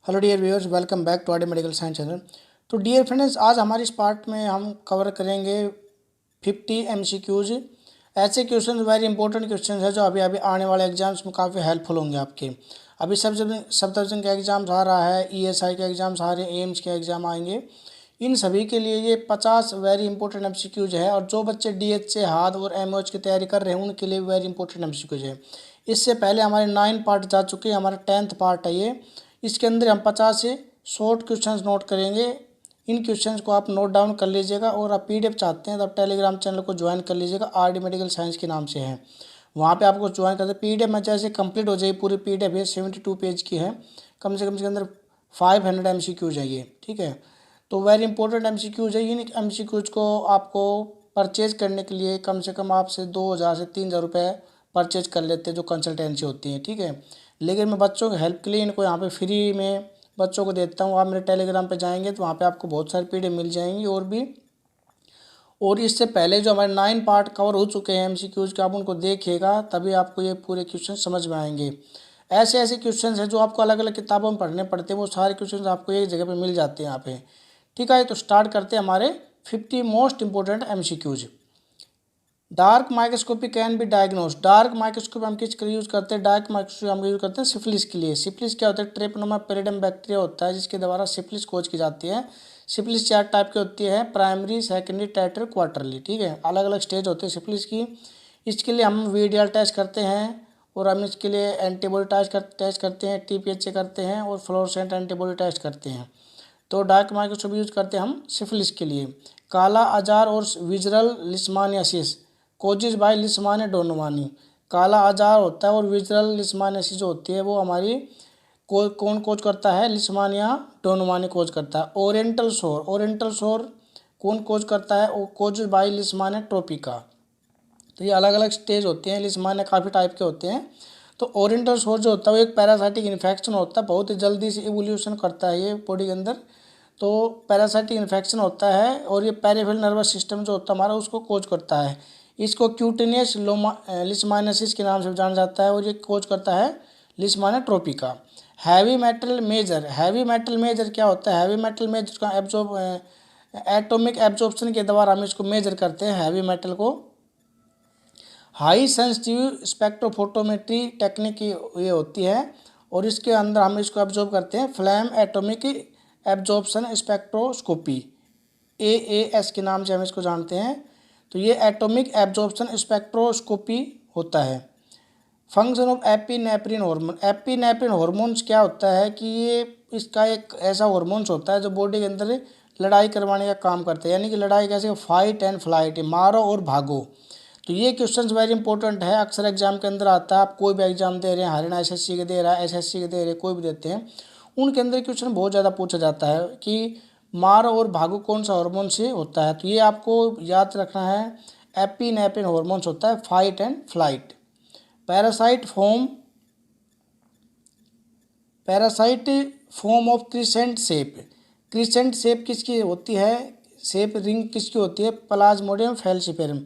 Hello dear viewers, welcome back to our medical science channel. तो dear friends, आज हमारे इस पार्ट में हम कवर करेंगे 50 MCQs। ऐसे क्वेश्चन वेरी इंपॉर्टेंट क्वेश्चन है जो अभी अभी आने वाले एग्जाम्स में काफ़ी हेल्पफुल होंगे आपके। अभी सब डिवीजन के एग्जाम्स आ रहा है, ESI के एग्जाम्स आ रहे हैं, एम्स के एग्जाम आएंगे। इन सभी के लिए ये 50 वेरी इंपॉर्टेंट MCQs है, और जो बच्चे DH से हाथ और MOH की तैयारी कर रहे हैं उनके लिए वेरी इंपॉर्टेंट MCQs है। इससे पहले हमारे 9 पार्ट जा चुके हैं, हमारा 10th पार्ट है ये। इसके अंदर हम 50 से शॉर्ट क्वेश्चंस नोट करेंगे। इन क्वेश्चंस को आप नोट डाउन कर लीजिएगा, और आप PDF चाहते हैं तो आप टेलीग्राम चैनल को ज्वाइन कर लीजिएगा, RD मेडिकल साइंस के नाम से है। वहाँ पे आपको ज्वाइन करते PDF में जैसे कंप्लीट हो जाएगी पूरी PDF है, 72 पेज की है। कम से कम इसके अंदर 500 MCQs है ये, ठीक है। तो वेरी इंपॉर्टेंट MCQs है। इन MCQs को आपको परचेज करने के लिए कम से कम आपसे 2000 से 3000 रुपये परचेज कर लेते हैं, जो कंसल्टेंसी होती है, ठीक है। लेकिन मैं बच्चों की हेल्प के लिए इनको यहाँ पे फ्री में बच्चों को देता हूँ। आप मेरे टेलीग्राम पे जाएंगे तो वहाँ पे आपको बहुत सारी PDF मिल जाएंगी और भी। और इससे पहले जो हमारे 9 पार्ट कवर हो चुके हैं MCQs के, आप उनको देखिएगा, तभी आपको ये पूरे क्वेश्चन समझ में आएंगे। ऐसे ऐसे क्वेश्चन हैं जो आपको अलग अलग किताबों में पढ़ने पड़ते हैं, वो सारे क्वेश्चन आपको एक जगह पे मिल जाते हैं यहाँ पे। ठीक है, तो स्टार्ट करते हैं हमारे 50 most important MCQs। Dark microscopy can be diagnose. Dark microscope हम किस के लिए यूज़ करते हैं? डार्क माइक्रोस्कोप हम यूज़ करते हैं सिफिलिस के लिए। सिफिलिस क्या होता है? ट्रेपनोमा पेरिडम बैक्टीरिया होता है जिसके द्वारा सिफिलिस खोज की जाती है। सिफिलिस 4 टाइप की होती है, प्राइमरी, सेकेंडरी, टर्टियरी, क्वार्टरली, ठीक है। अलग अलग स्टेज होते हैं सिफिलिस की। इसके लिए हम VDR टेस्ट करते हैं, और हम इसके लिए एंटीबॉडी टेस्ट करते हैं, TPHA करते हैं, और फ्लोरोसेंट एंटीबॉडी टेस्ट करते हैं। तो डार्क माइक्रोस्कोप यूज करते हैं हम सिफिलिस के लिए। काला आजार और visceral leishmaniasis causes by Leishmania donovani. Kala azar होता है और विजरल लिस्मानियासिस जो होती है वो हमारी कौन कोज करता है? लिस्मानिया डोनोवानी कोज करता है। ओरिएंटल शोर कौन कोज करता है? वो कोजिज बाय लिस्मानिया ट्रोपिका। तो ये अलग अलग स्टेज होते हैं, लिस्मानिया काफ़ी टाइप के होते हैं। तो ओरिएंटल शोर जो होता है वो एक पैरासाइटिक इन्फेक्शन होता है, बहुत ही जल्दी से इवोल्यूशन करता है ये बॉडी के अंदर। तो पैरासाइटिक इन्फेक्शन होता है, और ये पेरिफेरल नर्वस सिस्टम जो होता है हमारा उसको कोज करता है। इसको क्यूटेनियस लिस्मानियासिस के नाम से जाना जाता है, और ये कोज करता है लिस्मानिया ट्रोपिका। हैवी मेटल मेजर क्या होता है? हैवी मेटल मेजर का एटॉमिक एब्जॉर्प्शन के द्वारा हम इसको मेजर करते हैं हैवी मेटल को। हाई सेंसिटिव स्पेक्ट्रोफोटोमेट्री टेक्निक ये होती है, और इसके अंदर हम इसको एब्जॉर्ब करते हैं flame atomic absorption spectroscopy, AAS के नाम से हम इसको जानते हैं। तो ये एटॉमिक एब्जॉर्प्शन स्पेक्ट्रोस्कोपी होता है। Function of epinephrine hormone. Epinephrine hormones क्या होता है कि ये इसका एक ऐसा हार्मोन्स होता है जो बॉडी के अंदर लड़ाई करवाने का काम करता है, यानी कि लड़ाई कैसे? फाइट एंड फ्लाइट, मारो और भागो। तो ये क्वेश्चन वेरी इंपॉर्टेंट है, अक्सर एग्जाम के अंदर आता है। आप कोई भी एग्जाम दे रहे हैं, हरियाणा SSC के दे रहा है, SSC के दे रहे हैं, कोई भी देते हैं, उनके अंदर क्वेश्चन बहुत ज़्यादा पूछा जाता है कि मारो और भागो कौन सा हार्मोन से होता है। तो ये आपको याद रखना है, एपिनेफ्रिन हार्मोन्स होता है fight and flight. Parasite form of crescent shape. Crescent shape किसकी होती है? शेप रिंग किसकी होती है? Plasmodium falciparum.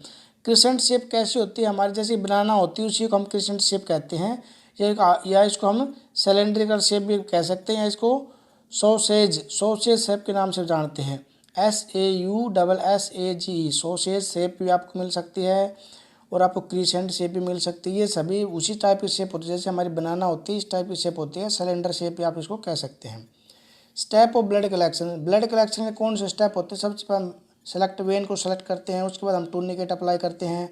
क्रिसेंट शेप कैसी होती है? हमारी जैसी बनाना होती है उसी को हम क्रिसेंट शेप कहते हैं। या इसको हम सिलेंड्रिकल शेप भी कह सकते हैं, या इसको सॉसेज शेप के नाम से जानते हैं। SAUSSAGE सॉसेज शेप भी आपको मिल सकती है, और आपको क्रिसेंट शेप भी मिल सकती है। ये सभी उसी टाइप की शेप होती है, जैसे हमारी बनाना होती है इस टाइप की शेप होती है। सिलेंडर शेप भी आप इसको कह सकते हैं। Step of blood collection. Blood collection के कौन से स्टेप होते हैं? सबसे पहले हम सेलेक्ट वेन को सेलेक्ट करते हैं, उसके बाद हम टूर्निकेट अप्लाई करते हैं,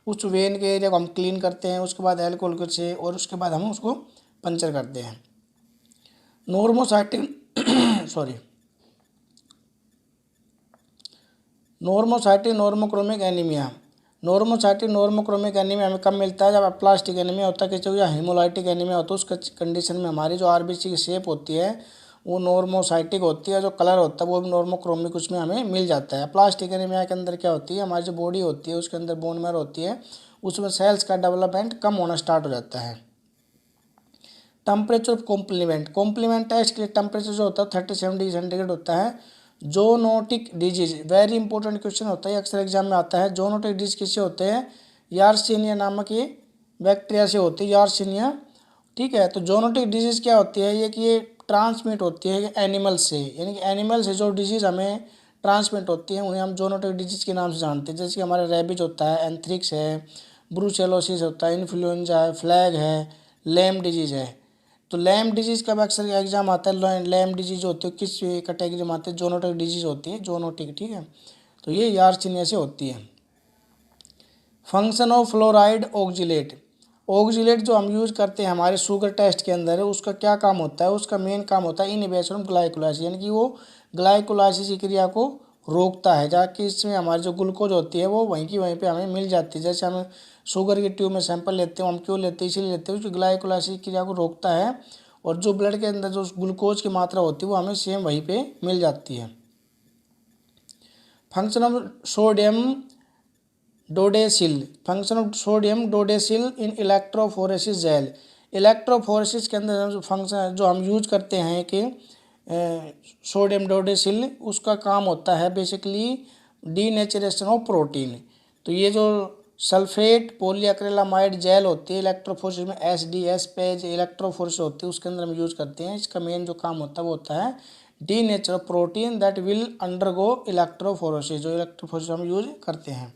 उस वेन के एरिया को हम क्लीन करते हैं, उसके बाद एल्कोहल से, और उसके बाद हम उसको पंचर करते हैं। Normocytic normochromic anaemia. Normochromic anaemia हमें कब मिलता है? जब प्लास्टिक एनीमिया होता है किसी को, या हीमोलाइटिक एनीमिया होता है, उस कंडीशन में हमारी जो RBC की शेप होती है वो नॉर्मोसाइटिक होती है, जो कलर होता है वो भी नॉर्मोक्रोमिक उसमें हमें मिल जाता है। प्लास्टिक एनीमिया के अंदर क्या होती है? हमारी जो बॉडी होती है उसके अंदर बोन मैरो होती है, उसमें सेल्स का डेवलपमेंट कम होना स्टार्ट हो जाता है। टेम्परेचर ऑफ कॉम्प्लीमेंट टेस्ट के लिए टेम्परेचर जो होता है 37 डिग्री सेंटीग्रेड होता है। Zoonotic disease very important question होता है, अक्सर एग्जाम में आता है। जोनोटिक डिजीज किससे होते हैं? यार्सिनिया नामक ये बैक्टीरिया से होती है, यार्सिनिया, ठीक है। तो जोनोटिक डिजीज क्या होती है? ये कि ये ट्रांसमिट होती है एनिमल से, यानी कि एनिमल से जो डिजीज़ हमें ट्रांसमिट होती हैं उन्हें हम जोनोटिक डिजीज़ के नाम से जानते हैं। जैसे कि हमारा रेबिज होता है, एंथ्रिक्स है, ब्रूसेलोसिस होता है, इन्फ्लुएंजा है, फ्लैग है, लैम डिजीज़ है। तो लैम डिजीज़ का अक्सर एग्जाम आता है। लैम डिजीज़ होती है किस कैटेगरी में आती है? जोनोटिक डिजीज़ होती है, जोनोटिक, ठीक है। तो ये यार्सिनिया से होती है। Function of fluoride oxalate, oxalate जो हम यूज़ करते हैं हमारे शुगर टेस्ट के अंदर है, उसका क्या काम होता है? उसका मेन काम होता है इनहिबिशन ऑफ ग्लाइकोलाइसिस, यानी कि वो ग्लाइकोलाइसिस की क्रिया को रोकता है, जाकि इसमें हमारी जो ग्लूकोज होती है वो वहीं की वहीं पे हमें मिल जाती है। जैसे हम शुगर के ट्यूब में सैंपल लेते हैं, हम क्यों लेते हैं? इसीलिए लेते हैं क्योंकि ग्लाइकोलाइसिस क्रिया को रोकता है और जो ब्लड के अंदर जो ग्लूकोज की मात्रा होती है वो हमें सेम वहीं पर मिल जाती है। Function of sodium dodecyl, function of sodium dodecyl in electrophoresis gel, electrophoresis के अंदर जो फंक्शन जो हम यूज करते हैं कि सोडियम डोडेसिल, उसका काम होता है बेसिकली डीनेचरेशन ऑफ प्रोटीन। तो ये जो सल्फेट पॉलीएक्रिलामाइड जेल होती है इलेक्ट्रोफोरेसिस में, SDS पेज इलेक्ट्रोफोरेसिस होती है, उसके अंदर हम यूज करते हैं। इसका मेन जो काम होता है वो होता है denature of protein that will undergo electrophoresis, जो इलेक्ट्रोफोरेसिस हम यूज करते हैं।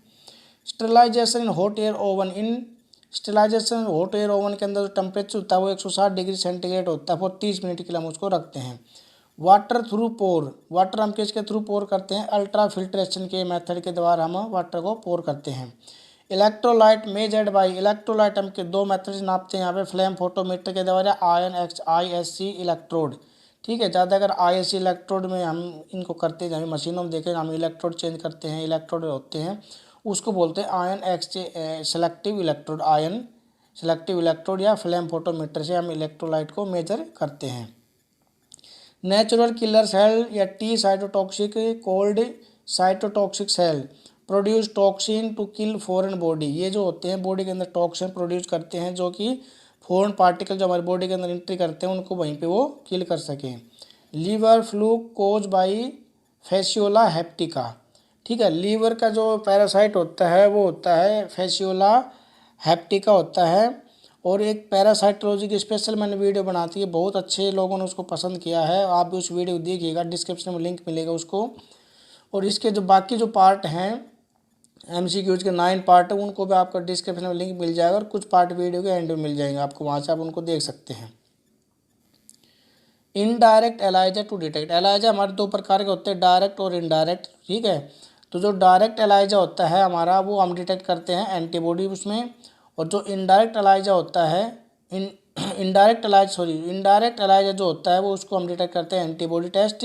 Sterilisation in hot air oven, in sterilisation hot air oven के अंदर जो टेम्परेचर होता है वो 160 डिग्री सेंटीग्रेड होता है, वो 30 मिनट के लिए हम उसको रखते हैं। वाटर थ्रू पोर, वाटर हम किसके थ्रू पोर करते हैं? अल्ट्रा फिल्ट्रेशन के मेथड के द्वारा हम वाटर को पोर करते हैं। इलेक्ट्रोलाइट मेजर्ड बाई, इलेक्ट्रोलाइट हम के दो मेथड से नापते हैं यहाँ पे, फ्लेम फोटोमीटर के द्वारा, ISC इलेक्ट्रोड, ठीक है। ज़्यादा अगर ISC इलेक्ट्रोड में हम इनको करते हैं, हमें मशीनों में देखें, हम इलेक्ट्रोड चेंज करते हैं, इलेक्ट्रोड होते हैं, उसको बोलते हैं ion exchange selective electrode, ion selective electrode, या फ्लेम फोटोमीटर से हम इलेक्ट्रोलाइट को मेजर करते हैं। नेचुरल किलर सेल या T cytotoxic, called cytotoxic cell produce toxin to kill foreign body, ये जो होते हैं बॉडी के अंदर टॉक्सिन प्रोड्यूस करते हैं जो कि फॉरेन पार्टिकल जो हमारी बॉडी के अंदर एंट्री करते हैं उनको वहीं पे वो किल कर सकें। Liver fluke caused by Fasciola hepatica, ठीक है। लीवर का जो पैरासाइट होता है वो होता है फैसियोला हेप्टिका होता है, और एक पैरासाइटोलॉजी की स्पेशल मैंने वीडियो बनाती है, बहुत अच्छे लोगों ने उसको पसंद किया है, आप भी उस वीडियो देखिएगा, डिस्क्रिप्शन में लिंक मिलेगा उसको। और इसके जो बाकी जो पार्ट हैं MCQs के 9 पार्ट है, उनको भी आपको डिस्क्रिप्शन में लिंक मिल जाएगा, और कुछ पार्ट वीडियो के एंड में मिल जाएंगे आपको, वहाँ से आप उनको देख सकते हैं। Indirect ELISA to detect, ELISA हमारे दो प्रकार के होते हैं, डायरेक्ट और इनडायरेक्ट, ठीक है। तो जो डायरेक्ट एलाइजा होता है हमारा वो हम डिटेक्ट करते हैं एंटीबॉडी उसमें, और जो इनडायरेक्ट एलाइजा होता है इनडायरेक्ट एलाइजा जो होता है वो उसको हम डिटेक्ट करते हैं एंटीबॉडी टेस्ट,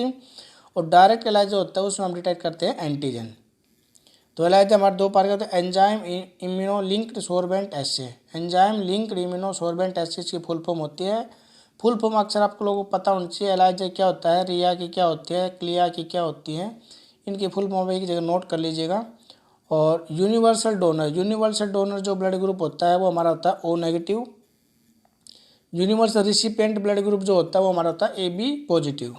और डायरेक्ट एलाइजा होता है उसमें हम डिटेक्ट करते हैं एंटीजन। तो एलाइजा हमारे दो प्रकार के होते हैं, एंजाइम इम्यूनो लिंक्ड सोर्बेंट एस्से, एंजाइम लिंक्ड इम्यूनो सोर्बेंट एस्से की फुल फॉर्म होती है। फुल फॉर्म अक्सर आपको लोगों को पता होनी चाहिए, एलाइजा क्या होता है, रिया की क्या होती है, क्लिया की क्या होती है, इनकी फुल फॉर्म एक जगह नोट कर लीजिएगा। और यूनिवर्सल डोनर जो ब्लड ग्रुप होता है वो हमारा होता है O negative. Universal recipient blood group जो होता है वो हमारा होता है AB positive.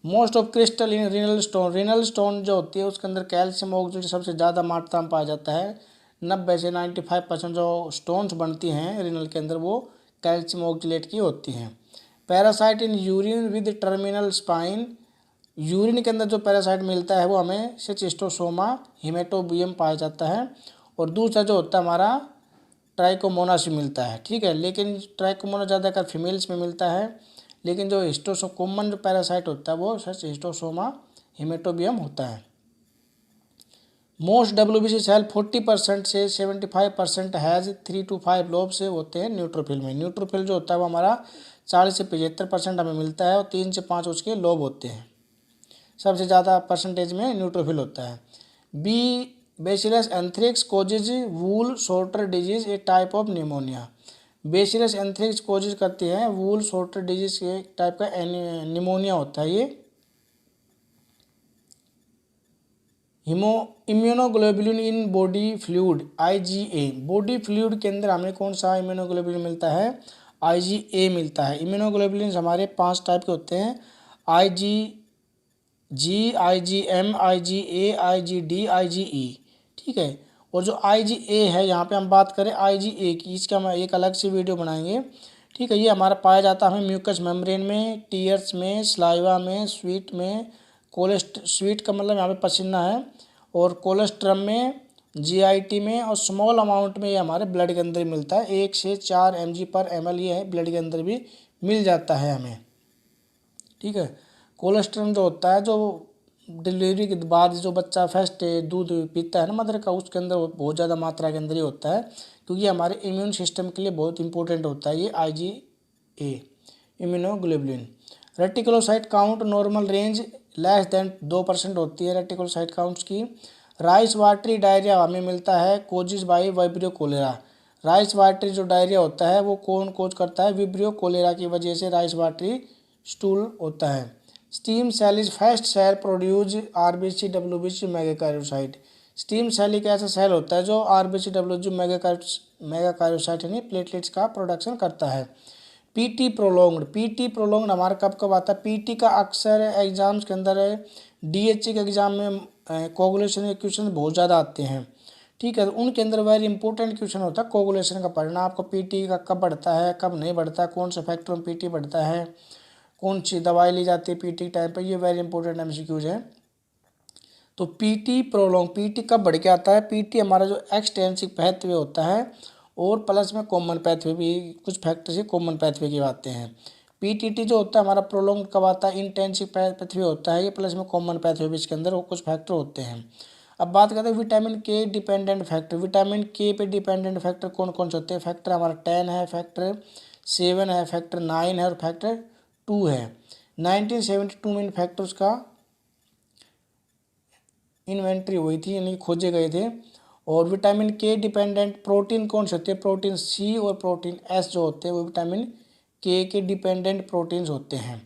Most of crystal in renal stone जो होती है उसके अंदर कैल्शियम ऑक्सीडेट सबसे ज़्यादा मात्रा में पाया जाता है, 90 से 95% जो स्टोन्स बनती हैं रिनल के अंदर वो कैल्शियम ऑक्सीडेट की होती हैं। Parasite in urine with terminal spine, urine के अंदर जो पैरासाइट मिलता है वो हमें शिस्टोसोमा हिमेटोबियम पाया जाता है, और दूसरा जो होता है हमारा ट्राइकोमोना से मिलता है, ठीक है। लेकिन ट्राइकोमोना ज़्यादातर फीमेल्स में मिलता है, लेकिन जो कॉमन जो पैरासाइट होता है वो शिस्टोसोमा हिमेटोबियम होता है। मोस्ट WBC सेल 40% से 75% हैज़ 3 to 5 लोब से होते हैं न्यूट्रोफिल में। न्यूट्रोफिल जो होता है वो हमारा 40 से 75% हमें मिलता है, और 3 से 5 उसके लोब होते हैं। सबसे ज़्यादा परसेंटेज में न्यूट्रोफिल होता है। B Bacillus anthracis causes wool sorter disease, a type of pneumonia, Bacillus anthracis causes करती है वूल सोर्टर डिजीज के टाइप का निमोनिया होता है ये। Immunoglobulin in body fluid IgA, body fluid के अंदर हमें कौन सा इम्यूनोग्लोबुलिन मिलता है? IgA मिलता है। इम्यूनोग्लोबुलिन हमारे 5 टाइप के होते हैं, IgG, IgM, IgA, IgD, IgE, ठीक है। और जो IgA है यहाँ पे हम बात करें IgA की, इसका हम एक अलग से वीडियो बनाएंगे ठीक है। ये हमारा पाया जाता है हमें म्यूकस मेम्ब्रेन में, टीयर्स में, स्लाइवा में, स्वीट में, स्वीट का मतलब यहाँ पे पसीना है, और कोलेस्ट्रम में, जीआईटी में, और स्मॉल अमाउंट में ये हमारे ब्लड के अंदर मिलता है। 1 से 4 mg/ml ये है ब्लड के अंदर भी मिल जाता है हमें। ठीक है। कोलेस्ट्रॉल जो होता है, जो डिलीवरी के बाद जो बच्चा फर्स्ट दूध पीता है ना मदर का, उसके अंदर बहुत ज़्यादा मात्रा के अंदर ही होता है, क्योंकि हमारे इम्यून सिस्टम के लिए बहुत इंपॉर्टेंट होता है ये IgA, immunoglobulin. Reticulocyte count normal range less than 2% होती है रेटिकुलोसाइट काउंट्स की। राइस वाटरी डायरिया हमें मिलता है causes by Vibrio cholera. Rice watery जो डायरिया होता है वो कौन कोज करता है? विब्रियो कोलेरा की वजह से राइस वाटरी स्टूल होता है। Stem cell is first cell produce RBC WBC मेगाकार्योसाइट। स्टीम सेल एक ऐसा सेल होता है जो RBC WBC मेगाकार्योसाइट यानी प्लेटलेट्स का प्रोडक्शन करता है। पीटी प्रोलॉन्ग्ड हमारा कब कब आता है? पीटी का अक्सर एग्जाम्स के अंदर DHE के एग्जाम में कोगुलेशन के क्वेश्चन बहुत ज़्यादा आते हैं। ठीक है। तो उनके अंदर वेरी इंपॉर्टेंट क्वेश्चन होता है कोगुलेशन का पढ़ना। आपको पीटी का कब बढ़ता है, कब नहीं बढ़ता, कौन से फैक्टर में पीटी बढ़ता है, कौन सी दवाई ली जाती है पीटी टाइम पर, ये वेरी इंपॉर्टेंट MCQs है। तो पीटी प्रोलॉन्ग, पीटी कब बढ़ के आता है? पीटी हमारा जो एक्सटेंसिव पैथवे होता है और प्लस में कॉमन पैथवे भी, कुछ फैक्टर से कॉमन पैथवे की आते हैं। पीटीटी जो होता है हमारा प्रोलॉन्ग कब आता है? इंटेंसिव पैथवे होता है ये, प्लस में कॉमन पैथवे भी इसके अंदर वो कुछ फैक्टर होते हैं। अब बात करते हैं विटामिन के डिपेंडेंट फैक्टर। विटामिन के पे डिपेंडेंट फैक्टर कौन कौन से होते हैं? फैक्टर हमारा 10 है, फैक्टर 7 है, फैक्टर 9 है और फैक्टर 2 है। 1972 में इन फैक्टर्स का इन्वेंट्री हुई थी, यानी खोजे गए थे। और विटामिन के डिपेंडेंट प्रोटीन कौन से होते हैं? प्रोटीन C और प्रोटीन S जो होते हैं वो विटामिन के डिपेंडेंट प्रोटीन्स होते हैं।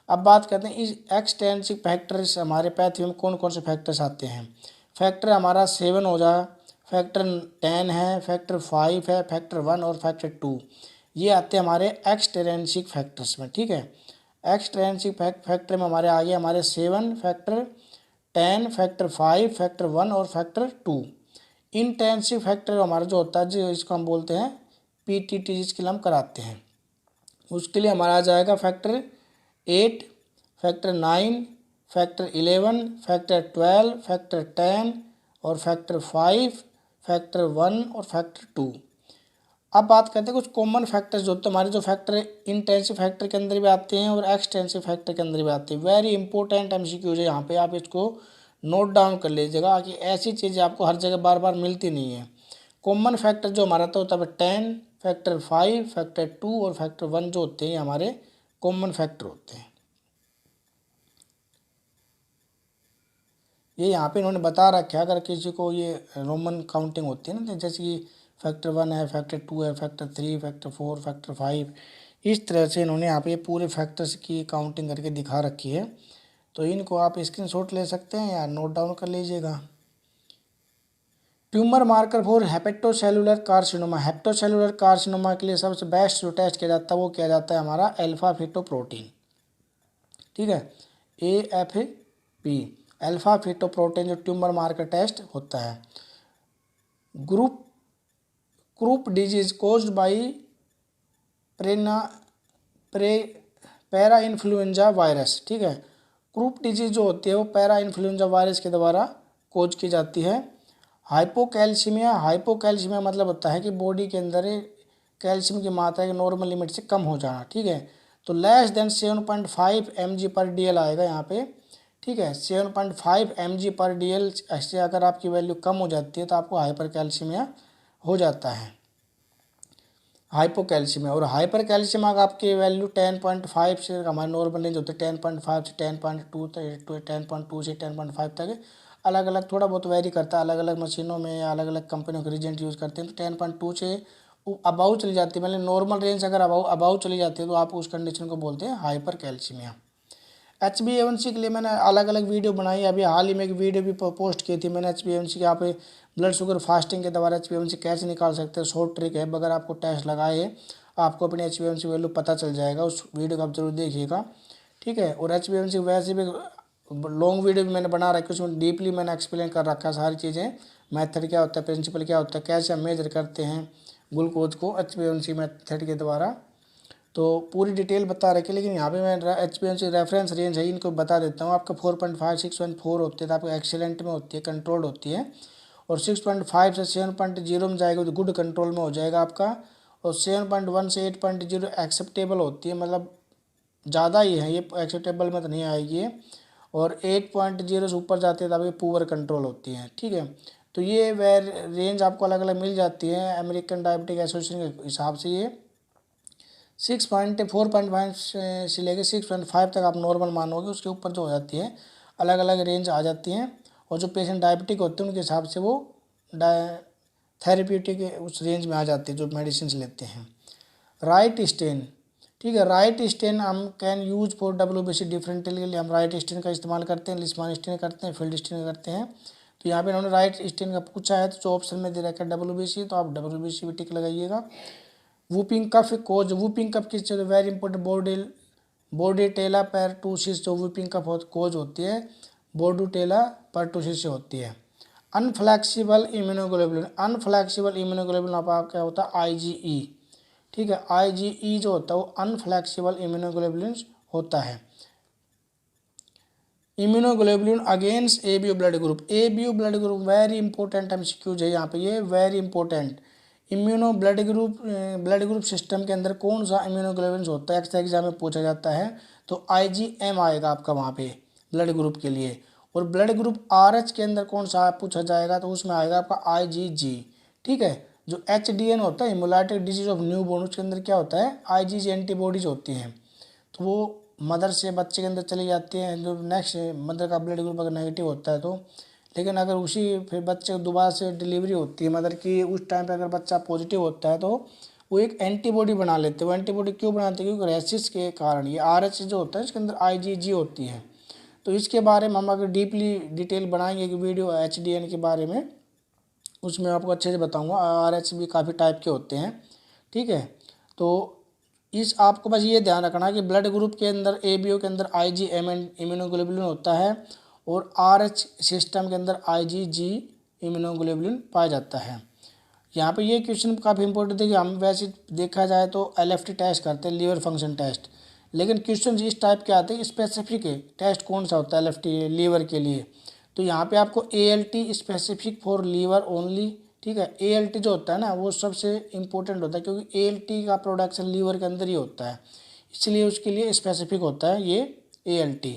अब बात करते हैं इस एक्सटेंसिव फैक्टर्स हमारे पैथवे में कौन कौन से फैक्टर्स आते हैं। फैक्टर हमारा 7 हो जा, फैक्टर 10 है, फैक्टर 5 है, फैक्टर 1 और फैक्टर 2, ये आते हैं हमारे एक्सटेंसिव फैक्टर्स में। ठीक है। एक्सटेंसिव फैक्टर में हमारे आगे हमारे 7, फैक्टर 10, फैक्टर 5, फैक्टर 1 और फैक्टर 2। इंटेंसिव फैक्टर हमारा जो होता है जो इसको हम बोलते हैं PTT, जिसके लिए हम कराते हैं, उसके लिए हमारा आ जाएगा factor 8, factor 9, factor 11, factor 12, factor 10 और फैक्टर 5, फैक्टर 1 और फैक्टर 2। अब बात करते हैं कुछ कॉमन फैक्टर्स जो होते हैं हमारे, जो फैक्टर इंटेंसिव फैक्टर के अंदर भी आते हैं और एक्सटेंसिव फैक्टर के अंदर भी आते हैं। वेरी इंपॉर्टेंट MCQs है यहाँ पे, आप इसको नोट डाउन कर लीजिएगा कि ऐसी चीज़ें आपको हर जगह बार बार मिलती नहीं है। कॉमन फैक्टर जो हमारा तो होता है 10, फैक्टर 5, फैक्टर 2 और फैक्टर 1 जो होते हैं हमारे कॉमन फैक्टर होते हैं। ये यहाँ पे इन्होंने बता रखा है, अगर किसी को ये रोमन काउंटिंग होती है ना, जैसे कि फैक्टर 1 है, फैक्टर 2 है, फैक्टर 3, फैक्टर 4, फैक्टर 5, इस तरह से इन्होंने यहाँ पे पूरे फैक्टर्स की काउंटिंग करके दिखा रखी है। तो इनको आप स्क्रीनशॉट ले सकते हैं या नोट डाउन कर लीजिएगा। Tumour marker for hepatocellular carcinoma. Hepatocellular carcinoma के लिए सबसे बेस्ट जो टेस्ट किया जाता है वो किया जाता है हमारा अल्फा फेटोप्रोटीन। ठीक है, AFP, अल्फा फेटोप्रोटीन जो ट्यूमर मार्कर टेस्ट होता है। Croup disease caused by para influenza virus. ठीक है, क्रूप डिजीज जो होती है वो पैरा इन्फ्लुएंजा वायरस के द्वारा कोज की जाती है। हाइपोकैल्सीमिया मतलब होता है कि बॉडी के अंदर कैल्शियम की मात्रा के नॉर्मल लिमिट से कम हो जाना। ठीक है, तो लेस देन 7.5 mg/dl आएगा यहाँ पे। ठीक है, 7.5 mg/dl ऐसे अगर आपकी वैल्यू कम हो जाती है तो आपको हाइपर कैल्शियमिया हो जाता है, हाइपोकैल्शियमिया। और हाइपर कैल्शियम अगर आपकी वैल्यू 10.5 से, हमारे नॉर्मल रेंज होते हैं 10.5 से 10.2 तक, 10.2 से 10.5 तक, अलग अलग थोड़ा बहुत वेरी करता है, अलग अलग मशीनों में या अलग अलग कंपनियों के रिजेंट यूज़ करते हैं। तो 10.2 से अबाउ चली जाती है, मतलब नॉर्मल रेंज अगर अबाउ चली जाती है तो आप उस कंडीशन को बोलते हैं हाइपर कैल्शियमिया। HbA1c के लिए मैंने अलग अलग वीडियो बनाई है, अभी हाल ही में एक वीडियो भी पोस्ट की थी मैंने HbA1c के। यहाँ पे ब्लड शुगर फास्टिंग के द्वारा HbA1c कैसे निकाल सकते हैं, शॉर्ट ट्रिक है, बगैर आपको टेस्ट लगाए आपको अपनी HbA1c वैल्यू पता चल जाएगा। उस वीडियो को आप जरूर देखिएगा। ठीक है, और HbA1c वैसे भी लॉन्ग वीडियो भी मैंने बना रखी है, उसमें डीपली मैंने एक्सप्लेन कर रखा है सारी चीज़ें, मेथड क्या होता है, प्रिंसिपल क्या होता है, कैसे हम मेजर करते हैं ग्लूकोज को HbA1c मेथड के द्वारा। तो पूरी डिटेल बता रखी, लेकिन यहाँ पे मैं HPMC रेफरेंस रेंज है इनको बता देता हूँ। आपका 4.5 6.4 होती है तो आपको एक्सीलेंट में होती है, कंट्रोल्ड होती है। और 6.5 से 7.0 में जाएगा तो गुड कंट्रोल में हो जाएगा आपका। और 7.1 से 8.0 एक्सेप्टेबल होती है, मतलब ज़्यादा ही है, ये एक्सेप्टेबल में तो नहीं आएगी ये। और 8.0 से ऊपर जाती है तब ये पुअर कंट्रोल होती है, ठीक है। तो ये वेर रेंज आपको अलग अलग मिल जाती है अमेरिकन डायबिटिक एसोसिएशन के हिसाब से। ये 4.5 से लेकर 6.5 तक आप नॉर्मल मानोगे, उसके ऊपर जो हो जाती है अलग अलग रेंज आ जाती हैं। और जो पेशेंट डायबिटिक होते हैं उनके हिसाब से वो थेरेप्यूटिक उस रेंज में आ जाती है जो मेडिसिन लेते हैं। राइट स्टेन, ठीक है। राइट स्टेन हम can use for WBC differently के लिए हम राइट स्टेन का इस्तेमाल करते हैं, लिस्मान स्टेन करते हैं, फील्ड स्टेन करते हैं। तो यहाँ पे उन्होंने राइट स्टेन का पूछा है तो जो ऑप्शन में दे रखा है WBC, तो आप WBC भी टिक लगाइएगा। वूपिंग कफ कोज, वूपिंग कफ किस चीज़ वेरी इंपॉर्टेंट बोर्डेटेला परटूसिस जो वूपिंग कफ कोज होती है बोर्डेटेला परटूसिस से होती है। अनफ्लैक्सिबल इम्यूनोग्लोबुलिन, अनफ्लैक्सिबल इम्यूनोग्लोबुलिन आपका क्या होता है IgE, ठीक है। IgE जो होता है वो अनफ्लैक्सिबल इम्यूनोग्लोबुलिन होता है। Immunoglobulin against ABO blood group, ABO blood group very important MCQ है यहाँ पे, ये very important. Immuno blood group system के अंदर कौन सा इम्यूनोग्लोबुलिन होता है एक्स्ट्रा एग्जाम में पूछा जाता है, तो IgM आएगा आपका वहाँ पे ब्लड ग्रुप के लिए। और ब्लड ग्रुप RH के अंदर कौन सा पूछा जाएगा, तो उसमें आएगा आपका IgG, ठीक है। जो HDN होता है hemolytic disease of new born, उसके अंदर क्या होता है IgG एंटीबॉडीज होती हैं, तो वो मदर से बच्चे के अंदर चली जाती हैं। जो नेक्स्ट मदर का ब्लड ग्रुप अगर नेगेटिव होता है तो, लेकिन अगर उसी फिर बच्चे को दोबारा से डिलीवरी होती है मदर की, उस टाइम पे अगर बच्चा पॉजिटिव होता है तो वो एक एंटीबॉडी बना लेते हैं। वो एंटीबॉडी क्यों बनाते हैं, क्योंकि रेसिस के कारण। ये RH जो होता है इसके अंदर IgG होती है। तो इसके बारे में हम अगर डीपली डिटेल बनाएंगे कि वीडियो HDN के बारे में, उसमें आपको अच्छे से बताऊँगा। RH भी काफ़ी टाइप के होते हैं, ठीक है। तो इस आपको बस ये ध्यान रखना कि ब्लड ग्रुप के अंदर ABO के अंदर IgM इम्यूनोग्लोबुलिन होता है और RH सिस्टम के अंदर IgG इम्यूनोग्लोबुलिन पाया जाता है। यहाँ पे ये क्वेश्चन काफ़ी इंपॉर्टेंट है कि हम वैसे देखा जाए तो LFT टेस्ट करते हैं, लीवर फंक्शन टेस्ट, लेकिन क्वेश्चन इस टाइप के आते हैं स्पेसिफिक टेस्ट कौन सा होता है LFT लीवर के लिए। तो यहाँ पे आपको ALT specific for liver only, ठीक है। ALT जो होता है ना वो सबसे इम्पोर्टेंट होता है, क्योंकि ALT का प्रोडक्शन लीवर के अंदर ही होता है, इसलिए उसके लिए स्पेसिफिक होता है ये ALT।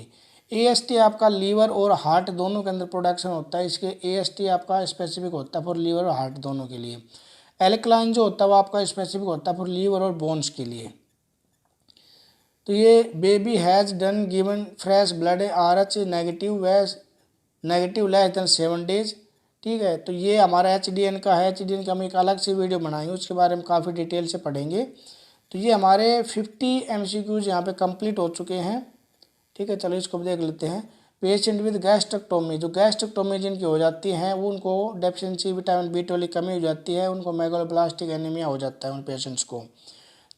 AST आपका लीवर और हार्ट दोनों के अंदर प्रोडक्शन होता है, इसके AST आपका स्पेसिफिक होता है फॉर लीवर और हार्ट दोनों के लिए। एल्कलाइन जो होता है वो आपका स्पेसिफिक होता है फॉर लीवर और बोन्स के लिए। तो ये baby has done given fresh blood RH negative less than 7 days, ठीक है। तो ये हमारा HDN का है, HDN का हम एक अलग से वीडियो बनाएंगे, उसके बारे में काफ़ी डिटेल से पढ़ेंगे। तो ये हमारे 50 MCQs यहाँ पे कंप्लीट हो चुके हैं, ठीक है। चलो इसको भी देख लेते हैं। पेशेंट विद गैस्ट्रेक्टोमी, जो गैस्ट्रेक्टोमी जिनकी हो जाती हैं वो उनको डेफिशिएंसी विटामिन B12 की कमी हो जाती है, उनको मेगालोब्लास्टिक एनीमिया हो जाता है उन पेशेंट्स को।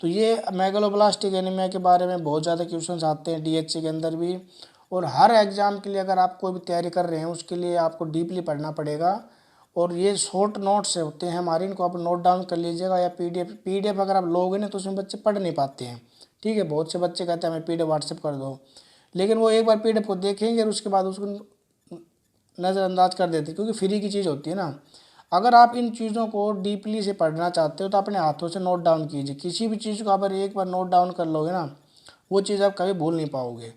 तो ये मेगालोब्लास्टिक एनीमिया के बारे में बहुत ज़्यादा क्वेश्चंस आते हैं DHC के अंदर भी। और हर एग्ज़ाम के लिए अगर आप कोई भी तैयारी कर रहे हैं उसके लिए आपको डीपली पढ़ना पड़ेगा। और ये शॉर्ट नोट्स होते हैं हमारे, इनको आप नोट डाउन कर लीजिएगा, या PDF अगर आप लोगे ना तो उसमें बच्चे पढ़ नहीं पाते हैं, ठीक है। बहुत से बच्चे कहते हैं हमें PDF व्हाट्सएप कर दो, लेकिन वो एक बार PDF को देखेंगे और उसके बाद उसको नज़रअंदाज कर देते हैं, क्योंकि फ्री की चीज़ होती है ना। अगर आप इन चीज़ों को डीपली से पढ़ना चाहते हो तो अपने हाथों से नोट डाउन कीजिए। किसी भी चीज़ को अगर एक बार नोट डाउन कर लोगे ना, वो चीज़ आप कभी भूल नहीं पाओगे।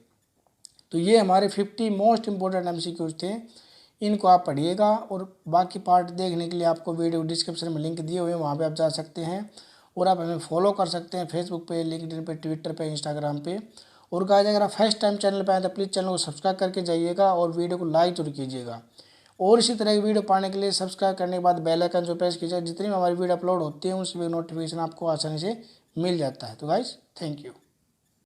तो ये हमारे 50 मोस्ट इम्पोर्टेंट MCQs थे, इनको आप पढ़िएगा। और बाकी पार्ट देखने के लिए आपको वीडियो डिस्क्रिप्शन में लिंक दिए हुए हैं, वहाँ पे आप जा सकते हैं। और आप हमें फॉलो कर सकते हैं फेसबुक पे, लिंक्डइन पे, ट्विटर पे, इंस्टाग्राम पे। और गाइस अगर आप फर्स्ट टाइम चैनल पे आए तो प्लीज़ चैनल को सब्सक्राइब करके जाइएगा और वीडियो को लाइक जरूर कीजिएगा। और इसी तरह की वीडियो पाने के लिए सब्सक्राइब करने के बाद बेल आइकन जो प्रेस कीजिए, जितनी भी हमारी वीडियो अपलोड होती है उसकी नोटिफिकेशन आपको आसानी से मिल जाता है। तो गाइस थैंक यू।